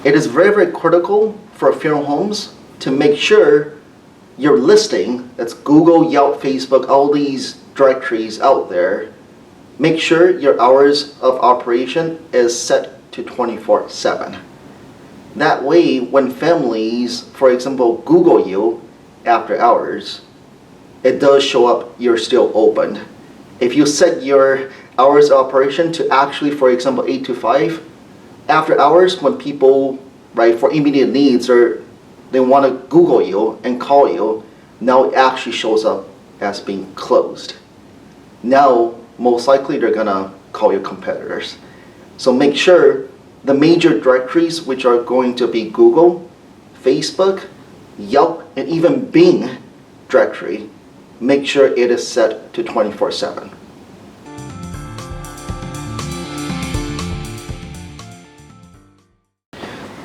It is very, very critical for funeral homes to make sure your listing, that's Google, Yelp, Facebook, all these directories out there, make sure your hours of operation is set to 24/7. That way, when families, for example, Google you after hours, it does show up you're still open. If you set your hours of operation to actually, for example, 8 to 5, after hours when people, right, for immediate needs or they want to Google you and call you, now it actually shows up as being closed. Now, most likely they're gonna call your competitors. So make sure the major directories, which are going to be Google, Facebook, Yelp, and even Bing directory, make sure it is set to 24/7.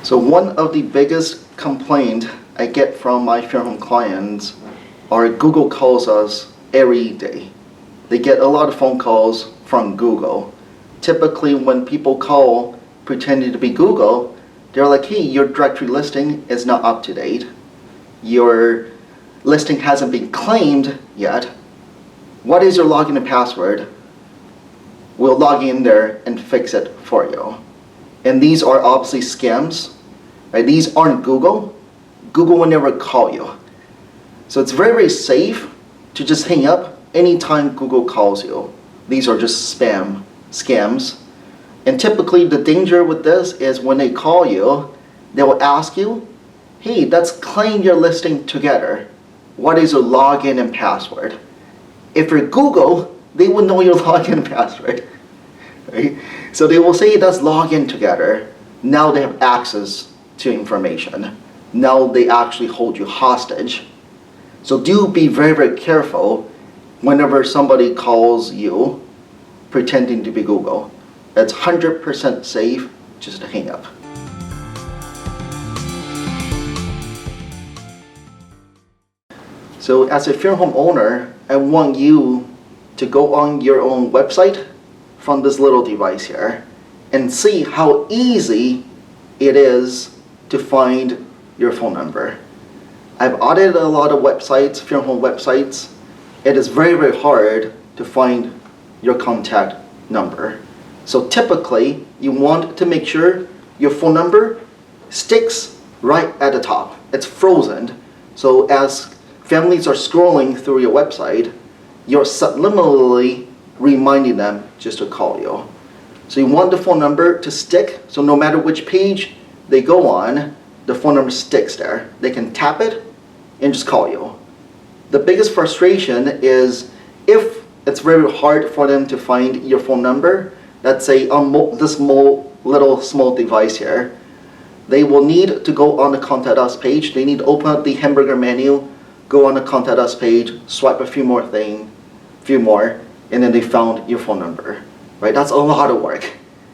So one of the biggest complaints I get from my funeral home clients are Google calls us every day. They get a lot of phone calls from Google. Typically when people call pretending to be Google, they're like, hey, your directory listing is not up to date. Your listing hasn't been claimed yet. What is your login and password? We'll log in there and fix it for you. And these are obviously scams. Right? These aren't Google. Google will never call you. So it's very, very safe to just hang up anytime Google calls you. These are just scams. And typically the danger with this is when they call you, they will ask you, hey, let's claim your listing together. What is your login and password? If you're Google, they will know your login and password. Right? So they will say, let's log in together. Now they have access to information. Now they actually hold you hostage. So do be very, very careful whenever somebody calls you pretending to be Google. It's 100% safe just to hang up. So as a funeral home owner, I want you to go on your own website from this little device here and see how easy it is to find your phone number. I've audited a lot of websites, funeral home websites. It is very, very hard to find your contact number. So typically, you want to make sure your phone number sticks right at the top. It's frozen. So as families are scrolling through your website, you're subliminally reminding them just to call you. So you want the phone number to stick, so no matter which page they go on, the phone number sticks there. They can tap it and just call you. The biggest frustration is if it's very hard for them to find your phone number, let's say on this small device here, they will need to go on the Contact Us page. They need to open up the hamburger menu, go on the Contact Us page, swipe a few more, and then they found your phone number. Right? That's a lot of work.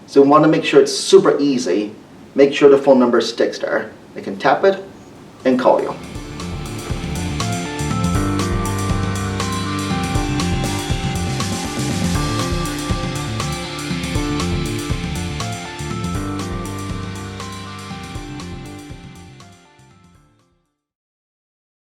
So we want to make sure it's super easy. Make sure the phone number sticks there. They can tap it and call you.